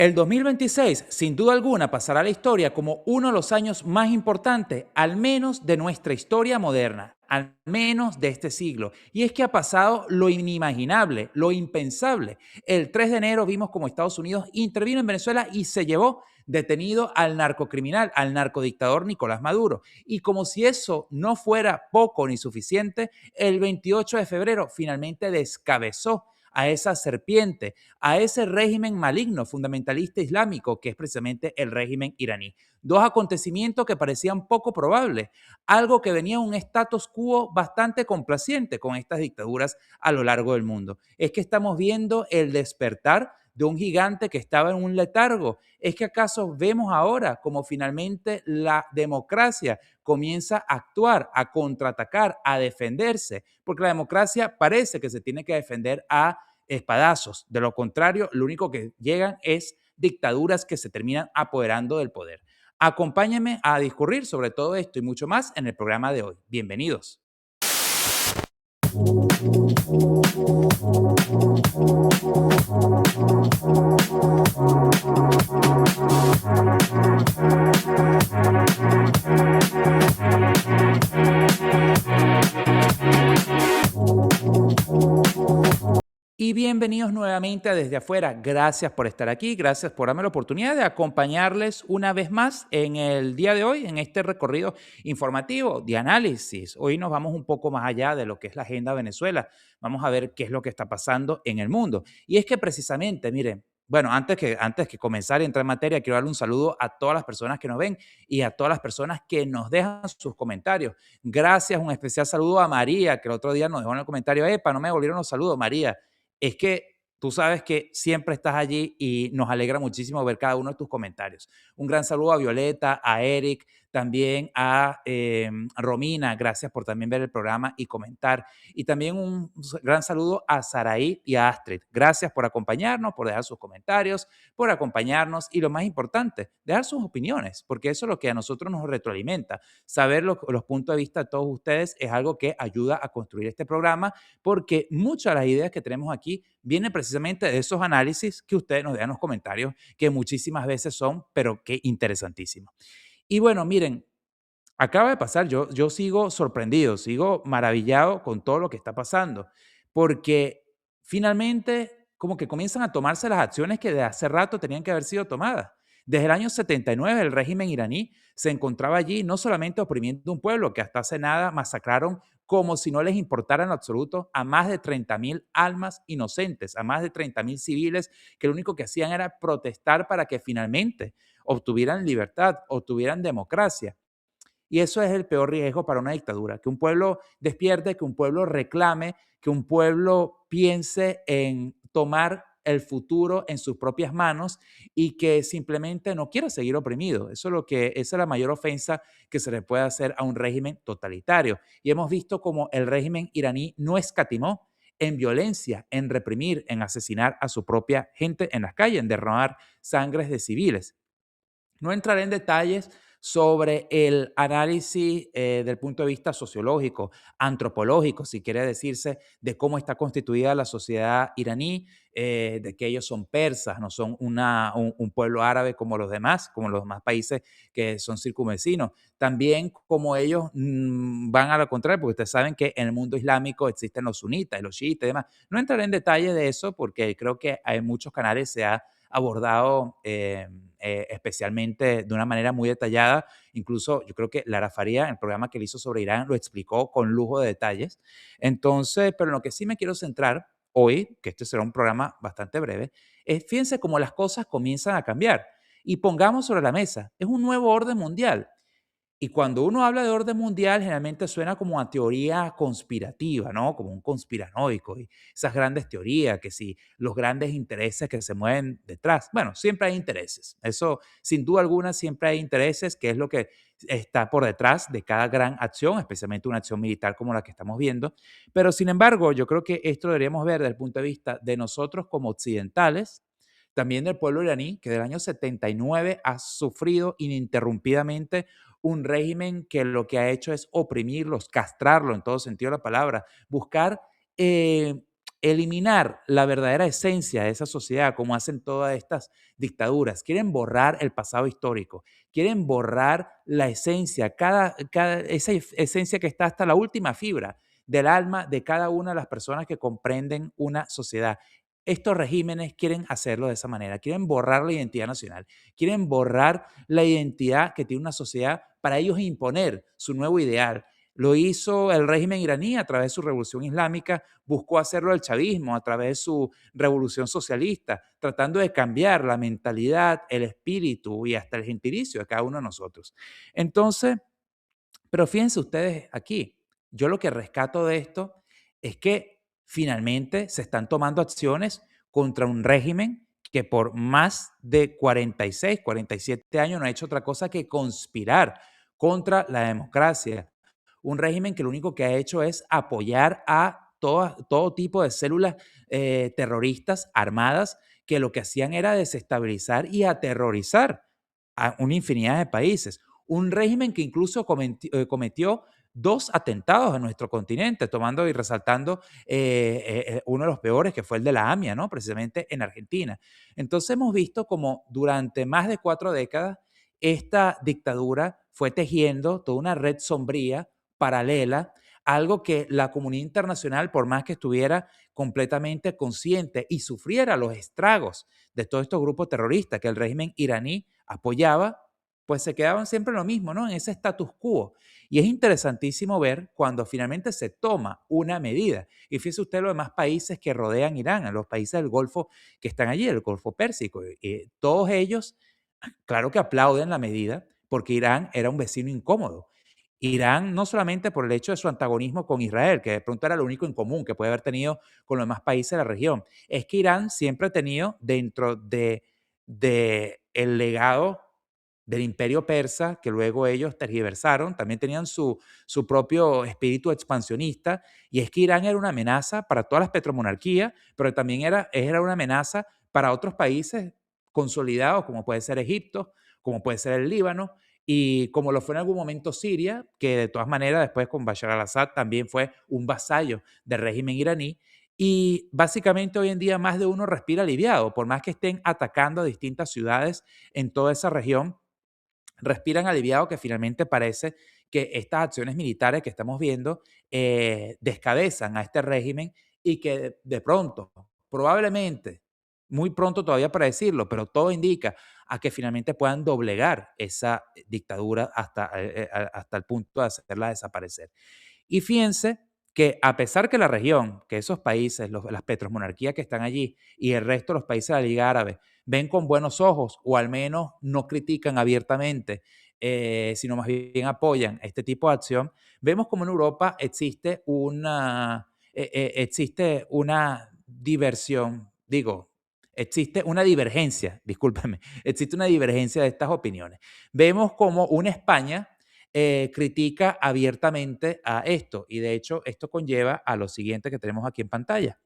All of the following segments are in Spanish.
El 2026, sin duda alguna, pasará a la historia como uno de los años más importantes, al menos de nuestra historia moderna, al menos de este siglo. Y es que ha pasado lo inimaginable, lo impensable. El 3 de enero vimos como Estados Unidos intervino en Venezuela y se llevó detenido al narcocriminal, al narcodictador Nicolás Maduro. Y como si eso no fuera poco ni suficiente, el 28 de febrero finalmente descabezó a esa serpiente, a ese régimen maligno fundamentalista islámico que es precisamente el régimen iraní. Dos acontecimientos que parecían poco probables, algo que venía un status quo bastante complaciente con estas dictaduras a lo largo del mundo. Es que estamos viendo el despertar de un gigante que estaba en un letargo. ¿Es que acaso vemos ahora como finalmente la democracia comienza a actuar, a contraatacar, a defenderse? Porque la democracia parece que se tiene que defender a espadazos. De lo contrario, lo único que llegan es dictaduras que se terminan apoderando del poder. Acompáñenme a discurrir sobre todo esto y mucho más en el programa de hoy. Bienvenidos. Y bienvenidos nuevamente a Desde Afuera. Gracias por estar aquí, gracias por darme la oportunidad de acompañarles una vez más en el día de hoy, en este recorrido informativo de análisis. Hoy nos vamos un poco más allá de lo que es la agenda Venezuela. Vamos a ver qué es lo que está pasando en el mundo. Y es que precisamente, miren, bueno, antes que comenzar y entrar en materia, quiero darle un saludo a todas las personas que nos ven y a todas las personas que nos dejan sus comentarios. Gracias, un especial saludo a María, que el otro día nos dejó en el comentario, epa, no me volvieron los saludos, María. Es que tú sabes que siempre estás allí y nos alegra muchísimo ver cada uno de tus comentarios. Un gran saludo a Violeta, a Eric, también a Romina, gracias por también ver el programa y comentar. Y también un gran saludo a Saraí y a Astrid. Gracias por acompañarnos, por dejar sus comentarios, por acompañarnos y lo más importante, dejar sus opiniones, porque eso es lo que a nosotros nos retroalimenta. Saber los puntos de vista de todos ustedes es algo que ayuda a construir este programa porque muchas de las ideas que tenemos aquí vienen precisamente de esos análisis que ustedes nos dejan en los comentarios, que muchísimas veces son, pero que interesantísimos. Y bueno, miren, acaba de pasar, yo sigo sorprendido, sigo maravillado con todo lo que está pasando, porque finalmente como que comienzan a tomarse las acciones que de hace rato tenían que haber sido tomadas. Desde el año 79 el régimen iraní se encontraba allí no solamente oprimiendo un pueblo que hasta hace nada masacraron como si no les importara en lo absoluto a más de 30.000 almas inocentes, a más de 30.000 civiles que lo único que hacían era protestar para que finalmente obtuvieran libertad, obtuvieran democracia. Y eso es el peor riesgo para una dictadura, que un pueblo despierte, que un pueblo reclame, que un pueblo piense en tomar el futuro en sus propias manos y que simplemente no quiera seguir oprimido. Esa es la mayor ofensa que se le puede hacer a un régimen totalitario. Y hemos visto como el régimen iraní no escatimó en violencia, en reprimir, en asesinar a su propia gente en las calles, en derramar sangres de civiles. No entraré en detalles sobre el análisis del punto de vista sociológico, antropológico, si quiere decirse, de cómo está constituida la sociedad iraní, de que ellos son persas, no son un pueblo árabe como los demás países que son circunvecinos. También como ellos van a lo contrario, porque ustedes saben que en el mundo islámico existen los sunitas y los chiitas y demás. No entraré en detalle de eso porque creo que en muchos canales se ha abordado especialmente de una manera muy detallada. Incluso yo creo que Lara Faría, en el programa que él hizo sobre Irán, lo explicó con lujo de detalles. Entonces, pero en lo que sí me quiero centrar hoy, que este será un programa bastante breve, es fíjense cómo las cosas comienzan a cambiar. Y pongamos sobre la mesa, es un nuevo orden mundial. Y cuando uno habla de orden mundial, generalmente suena como a teoría conspirativa, ¿no? Como un conspiranoico y esas grandes teorías, que si los grandes intereses que se mueven detrás. Bueno, siempre hay intereses. Eso, sin duda alguna, siempre hay intereses, que es lo que está por detrás de cada gran acción, especialmente una acción militar como la que estamos viendo. Pero, sin embargo, yo creo que esto lo deberíamos ver desde el punto de vista de nosotros como occidentales, también del pueblo iraní, que del año 79 ha sufrido ininterrumpidamente un régimen que lo que ha hecho es oprimirlos, castrarlo en todo sentido de la palabra, buscar eh, eliminar la verdadera esencia de esa sociedad, como hacen todas estas dictaduras. Quieren borrar el pasado histórico, quieren borrar la esencia, esa esencia que está hasta la última fibra del alma de cada una de las personas que comprenden una sociedad. Estos regímenes quieren hacerlo de esa manera, quieren borrar la identidad nacional, quieren borrar la identidad que tiene una sociedad para ellos imponer su nuevo ideal. Lo hizo el régimen iraní a través de su revolución islámica, buscó hacerlo el chavismo a través de su revolución socialista, tratando de cambiar la mentalidad, el espíritu y hasta el gentilicio de cada uno de nosotros. Entonces, pero fíjense ustedes aquí, yo lo que rescato de esto es que finalmente se están tomando acciones contra un régimen que por más de 46, 47 años no ha hecho otra cosa que conspirar contra la democracia. Un régimen que lo único que ha hecho es apoyar a todo tipo de células terroristas armadas que lo que hacían era desestabilizar y aterrorizar a una infinidad de países. Un régimen que incluso cometió dos atentados en nuestro continente, tomando y resaltando uno de los peores, que fue el de la AMIA, ¿no? Precisamente en Argentina. Entonces hemos visto como durante más de 4 décadas esta dictadura fue tejiendo toda una red sombría, paralela, algo que la comunidad internacional, por más que estuviera completamente consciente y sufriera los estragos de todos estos grupos terroristas que el régimen iraní apoyaba, pues se quedaban siempre en lo mismo, ¿no? En ese status quo. Y es interesantísimo ver cuando finalmente se toma una medida. Y fíjese usted los demás países que rodean Irán, a los países del Golfo que están allí, el Golfo Pérsico. Todos ellos, claro que aplauden la medida, porque Irán era un vecino incómodo. Irán, no solamente por el hecho de su antagonismo con Israel, que de pronto era lo único en común que puede haber tenido con los demás países de la región, es que Irán siempre ha tenido dentro de el legado del imperio persa, que luego ellos tergiversaron, también tenían su propio espíritu expansionista, y es que Irán era una amenaza para todas las petromonarquías, pero también era una amenaza para otros países consolidados, como puede ser Egipto, como puede ser el Líbano, y como lo fue en algún momento Siria, que de todas maneras después con Bashar al-Assad también fue un vasallo del régimen iraní, y básicamente hoy en día más de uno respira aliviado, por más que estén atacando a distintas ciudades en toda esa región, respiran aliviado que finalmente parece que estas acciones militares que estamos viendo descabezan a este régimen y que de pronto, probablemente, muy pronto todavía para decirlo, pero todo indica a que finalmente puedan doblegar esa dictadura hasta el punto de hacerla desaparecer. Y fíjense que a pesar que la región, que esos países, las petromonarquías que están allí y el resto de los países de la Liga Árabe ven con buenos ojos o al menos no critican abiertamente, sino más bien apoyan este tipo de acción, vemos como en Europa existe una diversión, digo, existe una divergencia, discúlpeme, existe una divergencia de estas opiniones. Vemos como una España critica abiertamente a esto. Y de hecho, esto conlleva a lo siguiente que tenemos aquí en pantalla.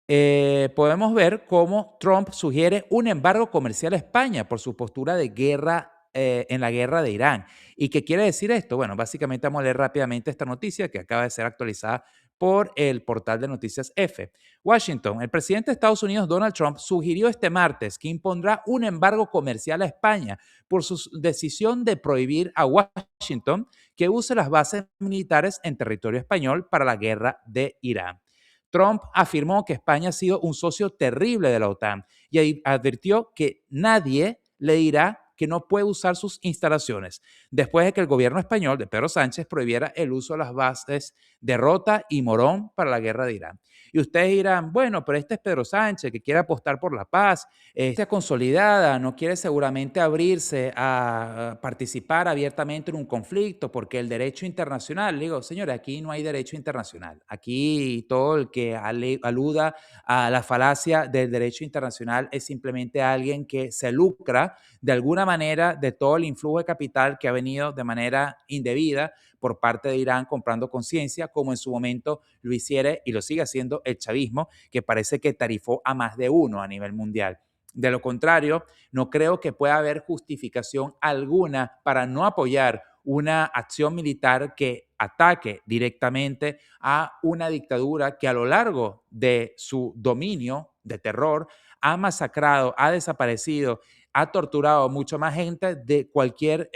Podemos ver cómo Trump sugiere un embargo comercial a España por su postura de guerra en la guerra de Irán. ¿Y qué quiere decir esto? Bueno, básicamente vamos a leer rápidamente esta noticia que acaba de ser actualizada por el portal de noticias F. Washington, el presidente de Estados Unidos, Donald Trump, sugirió este martes que impondrá un embargo comercial a España por su decisión de prohibir a Washington que use las bases militares en territorio español para la guerra de Irán. Trump afirmó que España ha sido un socio terrible de la OTAN y advirtió que nadie le dirá que no puede usar sus instalaciones, después de que el gobierno español de Pedro Sánchez prohibiera el uso de las bases de Rota y Morón para la guerra de Irán. Y ustedes dirán, bueno, pero este es Pedro Sánchez que quiere apostar por la paz, está consolidada, no quiere seguramente abrirse a participar abiertamente en un conflicto porque el derecho internacional, digo, señores, aquí no hay derecho internacional. Aquí todo el que aluda a la falacia del derecho internacional es simplemente alguien que se lucra de alguna manera de todo el influjo de capital que ha venido de manera indebida por parte de Irán comprando conciencia, como en su momento lo hiciera y lo sigue haciendo el chavismo, que parece que tarifó a más de uno a nivel mundial. De lo contrario, no creo que pueda haber justificación alguna para no apoyar una acción militar que ataque directamente a una dictadura que a lo largo de su dominio de terror ha masacrado, ha desaparecido, ha torturado mucho más gente de cualquier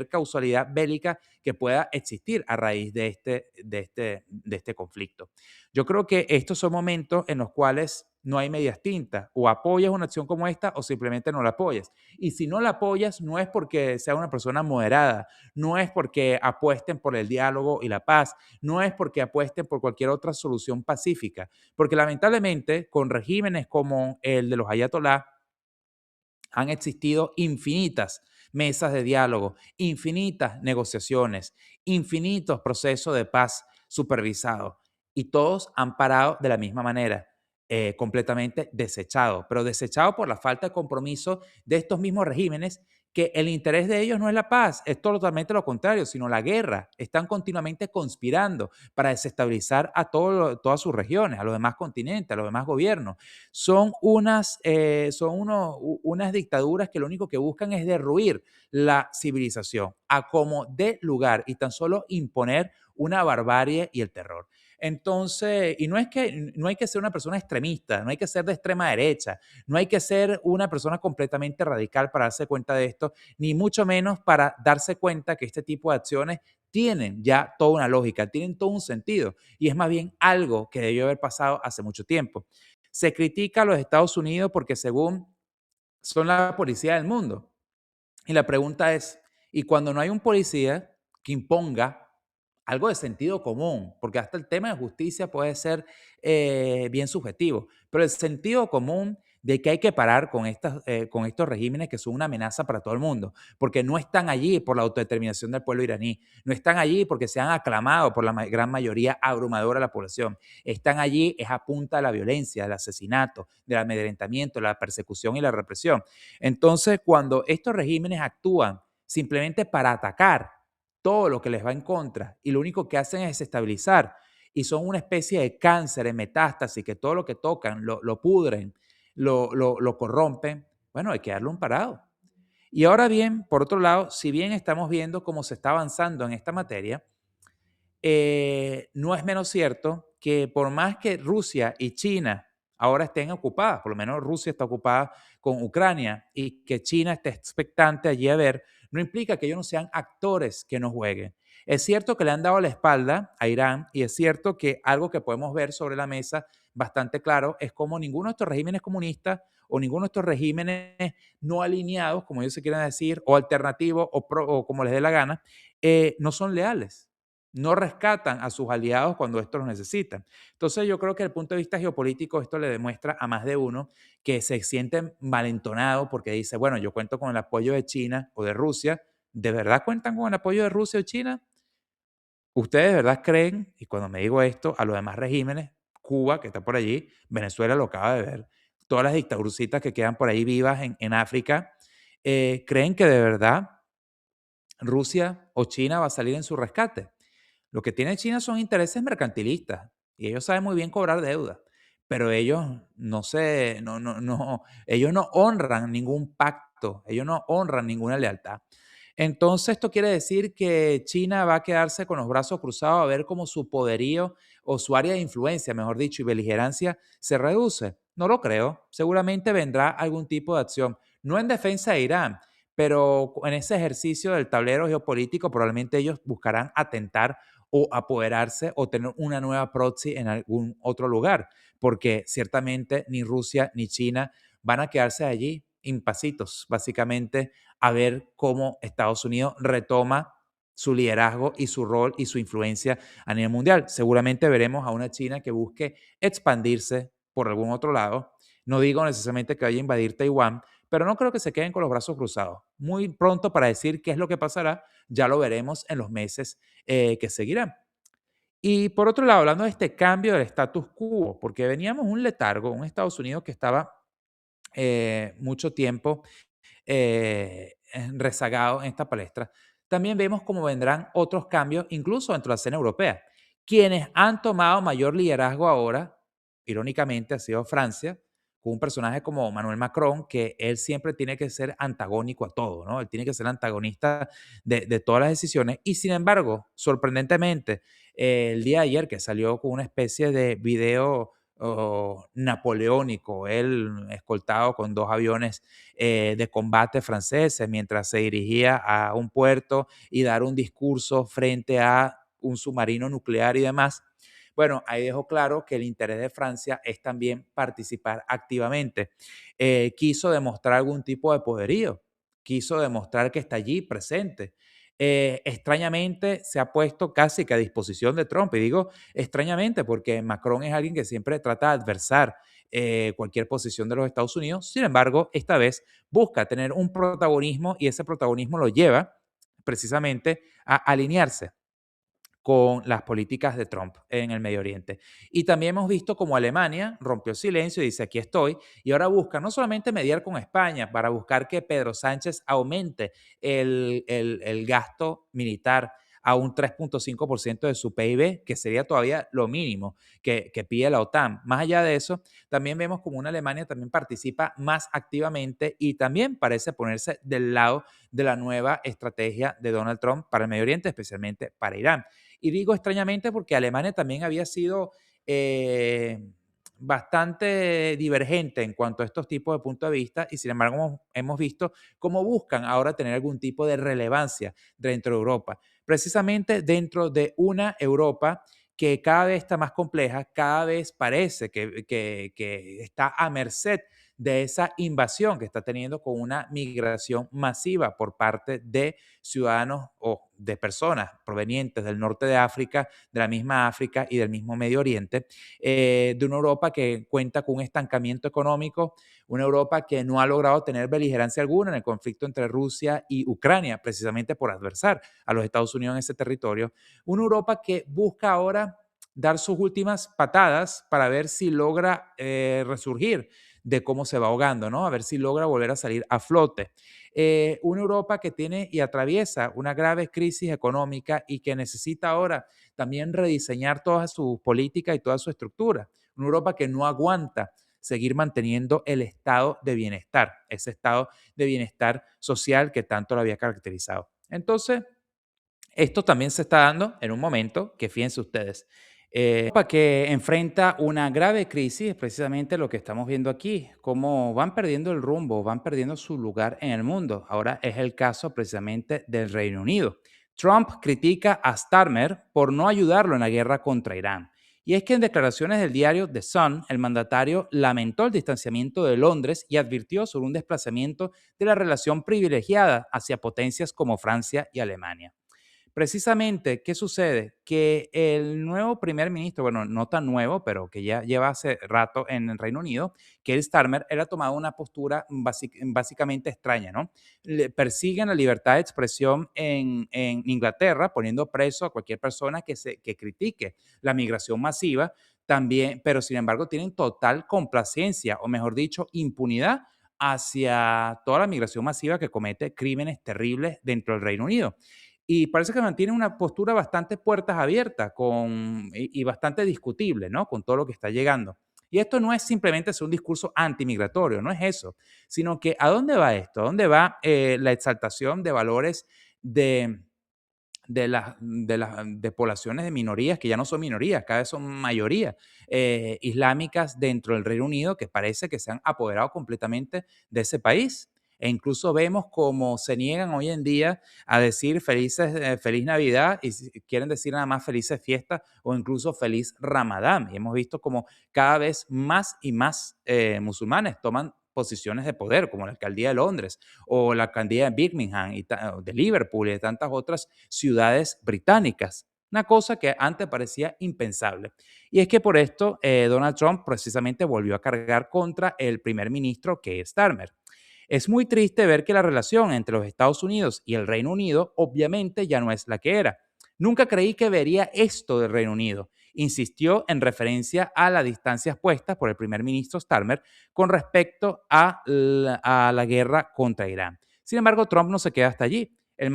causalidad bélica que pueda existir a raíz de este conflicto. Yo creo que estos son momentos en los cuales no hay medias tintas. O apoyas una acción como esta o simplemente no la apoyas. Y si no la apoyas, no es porque sea una persona moderada, no es porque apuesten por el diálogo y la paz, no es porque apuesten por cualquier otra solución pacífica. Porque lamentablemente, con regímenes como el de los ayatolás, han existido infinitas mesas de diálogo, infinitas negociaciones, infinitos procesos de paz supervisados y todos han parado de la misma manera, completamente desechados, pero desechados por la falta de compromiso de estos mismos regímenes que el interés de ellos no es la paz, es totalmente lo contrario, sino la guerra. Están continuamente conspirando para desestabilizar a todas sus regiones, a los demás continentes, a los demás gobiernos. Unas dictaduras que lo único que buscan es derruir la civilización a como dé lugar y tan solo imponer una barbarie y el terror. Entonces, y no hay que ser una persona extremista, no hay que ser de extrema derecha, no hay que ser una persona completamente radical para darse cuenta de esto, ni mucho menos para darse cuenta que este tipo de acciones tienen ya toda una lógica, tienen todo un sentido y es más bien algo que debió haber pasado hace mucho tiempo. Se critica a los Estados Unidos porque según son la policía del mundo. Y la pregunta es, ¿y cuando no hay un policía que imponga algo de sentido común? Porque hasta el tema de justicia puede ser bien subjetivo, pero el sentido común de que hay que parar con estos regímenes que son una amenaza para todo el mundo, porque no están allí por la autodeterminación del pueblo iraní, no están allí porque se han aclamado por la gran mayoría abrumadora de la población, están allí es a punta de la violencia, del asesinato, del amedrentamiento, la persecución y la represión. Entonces, cuando estos regímenes actúan simplemente para atacar todo lo que les va en contra y lo único que hacen es desestabilizar y son una especie de cáncer en metástasis que todo lo que tocan lo pudren, lo corrompen, bueno, hay que darle un parado. Y ahora bien, por otro lado, si bien estamos viendo cómo se está avanzando en esta materia, no es menos cierto que por más que Rusia y China ahora estén ocupadas, por lo menos Rusia está ocupada con Ucrania y que China esté expectante allí a ver, no implica que ellos no sean actores que no jueguen. Es cierto que le han dado la espalda a Irán y es cierto que algo que podemos ver sobre la mesa bastante claro es como ninguno de estos regímenes comunistas o ninguno de estos regímenes no alineados, como ellos se quieren decir, o alternativos o como les dé la gana, no son leales, no rescatan a sus aliados cuando estos los necesitan. Entonces yo creo que desde el punto de vista geopolítico esto le demuestra a más de uno que se siente malentonado porque dice, bueno, yo cuento con el apoyo de China o de Rusia. ¿De verdad cuentan con el apoyo de Rusia o China? ¿Ustedes de verdad creen, y cuando me digo esto, a los demás regímenes, Cuba, que está por allí, Venezuela lo acaba de ver, todas las dictadurcitas que quedan por ahí vivas en África, creen que de verdad Rusia o China va a salir en su rescate? Lo que tiene China son intereses mercantilistas y ellos saben muy bien cobrar deuda, pero ellos ellos no honran ningún pacto, ellos no honran ninguna lealtad. Entonces, esto quiere decir que China va a quedarse con los brazos cruzados a ver cómo su poderío o su área de influencia, mejor dicho, y beligerancia se reduce. No lo creo. Seguramente vendrá algún tipo de acción, no en defensa de Irán, pero en ese ejercicio del tablero geopolítico probablemente ellos buscarán atentar o apoderarse o tener una nueva proxy en algún otro lugar, porque ciertamente ni Rusia ni China van a quedarse allí impacitos, básicamente, a ver cómo Estados Unidos retoma su liderazgo y su rol y su influencia a nivel mundial. Seguramente veremos a una China que busque expandirse por algún otro lado. No digo necesariamente que vaya a invadir Taiwán, pero no creo que se queden con los brazos cruzados. Muy pronto para decir qué es lo que pasará, ya lo veremos en los meses que seguirán. Y por otro lado, hablando de este cambio del status quo, porque veníamos un letargo, un Estados Unidos que estaba mucho tiempo rezagado en esta palestra, también vemos cómo vendrán otros cambios, incluso dentro de la escena europea. Quienes han tomado mayor liderazgo ahora, irónicamente, ha sido Francia, con un personaje como Manuel Macron, que él siempre tiene que ser antagónico a todo, ¿no? Él tiene que ser antagonista de todas las decisiones. Y sin embargo, sorprendentemente, el día de ayer que salió con una especie de video napoleónico, él escoltado con dos aviones de combate franceses mientras se dirigía a un puerto y dar un discurso frente a un submarino nuclear y demás. Bueno, ahí dejó claro que el interés de Francia es también participar activamente. Quiso demostrar algún tipo de poderío, quiso demostrar que está allí presente. Extrañamente se ha puesto casi que a disposición de Trump. Y digo extrañamente porque Macron es alguien que siempre trata de adversar cualquier posición de los Estados Unidos. Sin embargo, esta vez busca tener un protagonismo y ese protagonismo lo lleva precisamente a alinearse con las políticas de Trump en el Medio Oriente. Y también hemos visto como Alemania rompió el silencio y dice, aquí estoy, y ahora busca no solamente mediar con España para buscar que Pedro Sánchez aumente el gasto militar a un 3,5% de su PIB, que sería todavía lo mínimo que pide la OTAN. Más allá de eso, también vemos como una Alemania también participa más activamente y también parece ponerse del lado de la nueva estrategia de Donald Trump para el Medio Oriente, especialmente para Irán. Y digo extrañamente porque Alemania también había sido bastante divergente en cuanto a estos tipos de puntos de vista y sin embargo hemos visto cómo buscan ahora tener algún tipo de relevancia dentro de Europa, precisamente dentro de una Europa que cada vez está más compleja, cada vez parece que está a merced de esa invasión que está teniendo con una migración masiva por parte de ciudadanos o de personas provenientes del norte de África, de la misma África y del mismo Medio Oriente, de una Europa que cuenta con un estancamiento económico, una Europa que no ha logrado tener beligerancia alguna en el conflicto entre Rusia y Ucrania, precisamente por adversar a los Estados Unidos en ese territorio, una Europa que busca ahora dar sus últimas patadas para ver si logra resurgir de cómo se va ahogando, ¿no? A ver si logra volver a salir a flote. Una Europa que tiene y atraviesa una grave crisis económica y que necesita ahora también rediseñar toda su política y toda su estructura. Una Europa que no aguanta seguir manteniendo el estado de bienestar, ese estado de bienestar social que tanto lo había caracterizado. Entonces, esto también se está dando en un momento que, fíjense ustedes, Europa que enfrenta una grave crisis, es precisamente lo que estamos viendo aquí, cómo van perdiendo el rumbo, van perdiendo su lugar en el mundo. Ahora es el caso precisamente del Reino Unido. Trump critica a Starmer por no ayudarlo en la guerra contra Irán. Y es que en declaraciones del diario The Sun, el mandatario lamentó el distanciamiento de Londres y advirtió sobre un desplazamiento de la relación privilegiada hacia potencias como Francia y Alemania. Precisamente, ¿qué sucede? Que el nuevo primer ministro, bueno, no tan nuevo, pero que ya lleva hace rato en el Reino Unido, Keir Starmer, él ha tomado una postura básicamente extraña, ¿no? Persiguen la libertad de expresión en Inglaterra, poniendo preso a cualquier persona que critique la migración masiva, también, pero sin embargo tienen total complacencia, o mejor dicho, impunidad hacia toda la migración masiva que comete crímenes terribles dentro del Reino Unido. Y parece que mantiene una postura bastante puertas abiertas y bastante discutible, ¿no? Con todo lo que está llegando. Y esto no es simplemente ser un discurso antimigratorio, no es eso, sino que ¿a dónde va esto? ¿A dónde va la exaltación de valores de, de poblaciones de minorías que ya no son minorías, cada vez son mayorías islámicas dentro del Reino Unido que parece que se han apoderado completamente de ese país? E incluso vemos cómo se niegan hoy en día a decir feliz Navidad y quieren decir nada más felices fiestas o incluso feliz Ramadán. Y hemos visto como cada vez más y más musulmanes toman posiciones de poder, como la alcaldía de Londres o la alcaldía de Birmingham de Liverpool y de tantas otras ciudades británicas. Una cosa que antes parecía impensable. Y es que por esto Donald Trump precisamente volvió a cargar contra el primer ministro Keir Starmer. Es muy triste ver que la relación entre los Estados Unidos y el Reino Unido obviamente ya no es la que era. Nunca creí que vería esto del Reino Unido, insistió en referencia a las distancias puestas por el primer ministro Starmer con respecto a la guerra contra Irán. Sin embargo, Trump no se queda hasta allí. El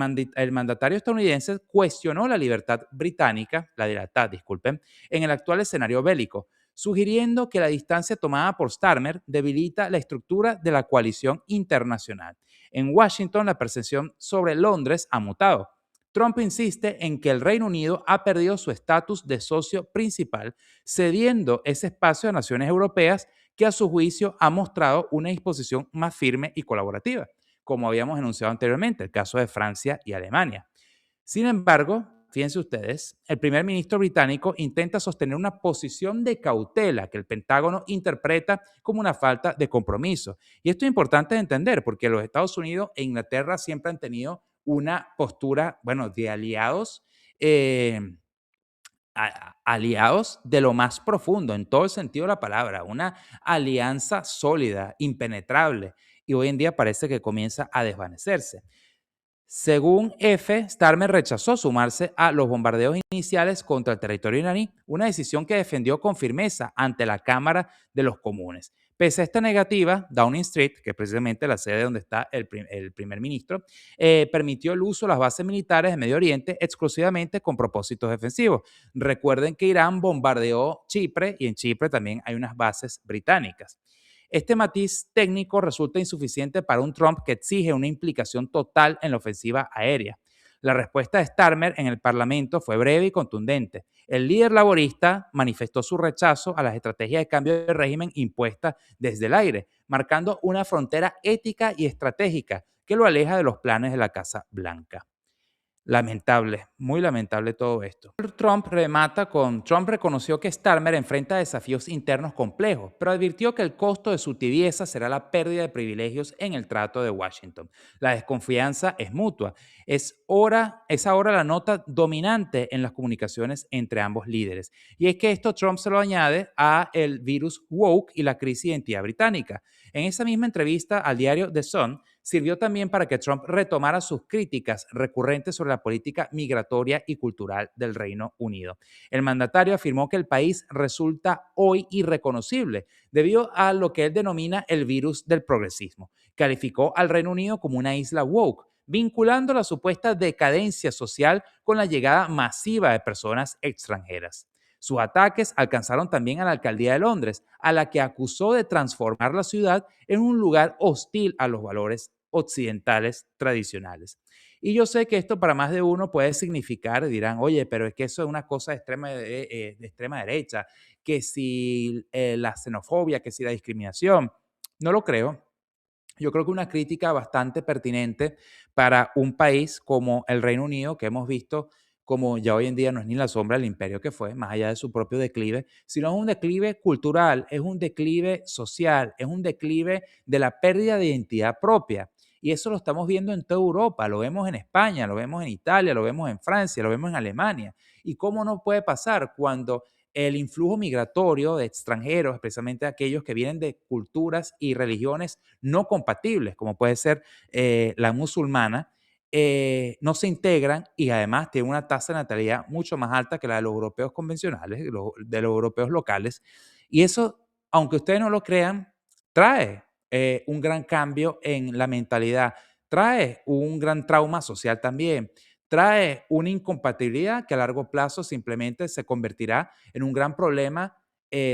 mandatario estadounidense cuestionó la libertad británica, la libertad, disculpen, en el actual escenario bélico. sugiriendo que la distancia tomada por Starmer debilita la estructura de la coalición internacional. En Washington, la percepción sobre Londres ha mutado. Trump insiste en que el Reino Unido ha perdido su estatus de socio principal, cediendo ese espacio a naciones europeas que a su juicio ha mostrado una disposición más firme y colaborativa, como habíamos enunciado anteriormente, el caso de Francia y Alemania. Sin embargo, fíjense ustedes, el primer ministro británico intenta sostener una posición de cautela que el Pentágono interpreta como una falta de compromiso. Y esto es importante de entender porque los Estados Unidos e Inglaterra siempre han tenido una postura, bueno, de aliados, eh, aliados de lo más profundo, en todo el sentido de la palabra, una alianza sólida, impenetrable, y hoy en día parece que comienza a desvanecerse. Según F, Starmer rechazó sumarse a los bombardeos iniciales contra el territorio iraní, una decisión que defendió con firmeza ante la Cámara de los Comunes. Pese a esta negativa, Downing Street, que es precisamente la sede donde está el primer ministro, permitió el uso de las bases militares de Medio Oriente exclusivamente con propósitos defensivos. Recuerden que Irán bombardeó Chipre y en Chipre también hay unas bases británicas. Este matiz técnico resulta insuficiente para un Trump que exige una implicación total en la ofensiva aérea. La respuesta de Starmer en el Parlamento fue breve y contundente. El líder laborista manifestó su rechazo a las estrategias de cambio de régimen impuestas desde el aire, marcando una frontera ética y estratégica que lo aleja de los planes de la Casa Blanca. Lamentable, muy lamentable todo esto. Trump reconoció que Starmer enfrenta desafíos internos complejos, pero advirtió que el costo de su tibieza será la pérdida de privilegios en el trato de Washington. La desconfianza es mutua. Es ahora la nota dominante en las comunicaciones entre ambos líderes. Y es que esto Trump se lo añade a el virus woke y la crisis de identidad británica. En esa misma entrevista al diario The Sun, sirvió también para que Trump retomara sus críticas recurrentes sobre la política migratoria y cultural del Reino Unido. El mandatario afirmó que el país resulta hoy irreconocible debido a lo que él denomina el virus del progresismo. Calificó al Reino Unido como una isla woke, vinculando la supuesta decadencia social con la llegada masiva de personas extranjeras. Sus ataques alcanzaron también a la alcaldía de Londres, a la que acusó de transformar la ciudad en un lugar hostil a los valores occidentales tradicionales. Y yo sé que esto para más de uno puede significar, dirán, oye, pero es que eso es una cosa de extrema derecha, que si la xenofobia, que si la discriminación. No lo creo. Yo creo que una crítica bastante pertinente para un país como el Reino Unido, que hemos visto como ya hoy en día no es ni la sombra del imperio que fue, más allá de su propio declive, sino es un declive cultural, es un declive social, es un declive de la pérdida de identidad propia. Y eso lo estamos viendo en toda Europa, lo vemos en España, lo vemos en Italia, lo vemos en Francia, lo vemos en Alemania. ¿Y cómo no puede pasar cuando el influjo migratorio de extranjeros, especialmente aquellos que vienen de culturas y religiones no compatibles, como puede ser la musulmana, no se integran y además tienen una tasa de natalidad mucho más alta que la de los europeos convencionales, de los europeos locales. Y eso, aunque ustedes no lo crean, trae un gran cambio en la mentalidad, trae un gran trauma social también, trae una incompatibilidad que a largo plazo simplemente se convertirá en un gran problema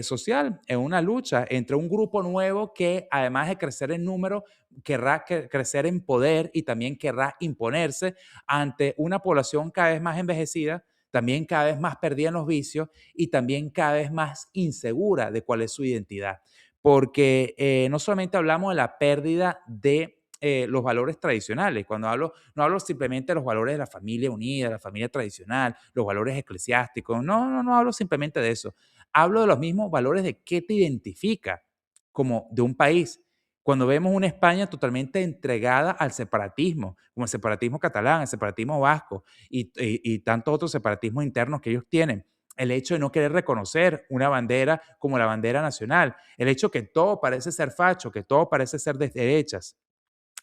social, en una lucha entre un grupo nuevo que además de crecer en número, querrá crecer en poder y también querrá imponerse ante una población cada vez más envejecida, también cada vez más perdida en los vicios y también cada vez más insegura de cuál es su identidad. Porque no solamente hablamos de la pérdida de los valores tradicionales. Cuando hablo, no hablo simplemente de los valores de la familia unida, la familia tradicional, los valores eclesiásticos. No hablo simplemente de eso. Hablo de los mismos valores de qué te identifica como de un país. Cuando vemos una España totalmente entregada al separatismo, como el separatismo catalán, el separatismo vasco y tantos otros separatismos internos que ellos tienen, el hecho de no querer reconocer una bandera como la bandera nacional, el hecho que todo parece ser facho, que todo parece ser de derechas,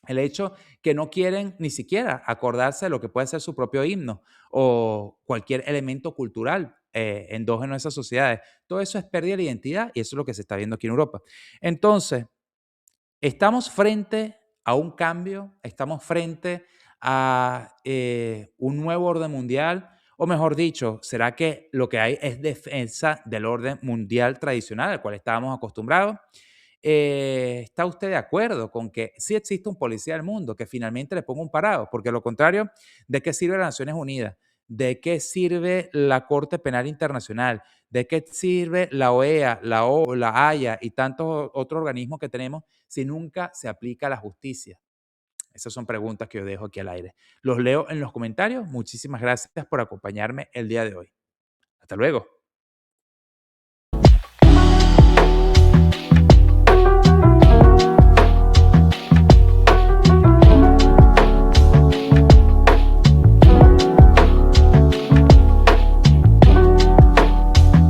el hecho que no quieren ni siquiera acordarse de lo que puede ser su propio himno o cualquier elemento cultural endógeno a esas sociedades. Todo eso es pérdida de identidad y eso es lo que se está viendo aquí en Europa. Entonces, estamos frente a un cambio, estamos frente a un nuevo orden mundial O mejor dicho, ¿será que lo que hay es defensa del orden mundial tradicional al cual estábamos acostumbrados? ¿Está usted de acuerdo con que sí existe un policía del mundo que finalmente le ponga un parado? Porque lo contrario, ¿de qué sirve las Naciones Unidas? ¿De qué sirve la Corte Penal Internacional? ¿De qué sirve la OEA, la Haya y tantos otros organismos que tenemos si nunca se aplica la justicia? Esas son preguntas que yo dejo aquí al aire. Los leo en los comentarios. Muchísimas gracias por acompañarme el día de hoy. Hasta luego.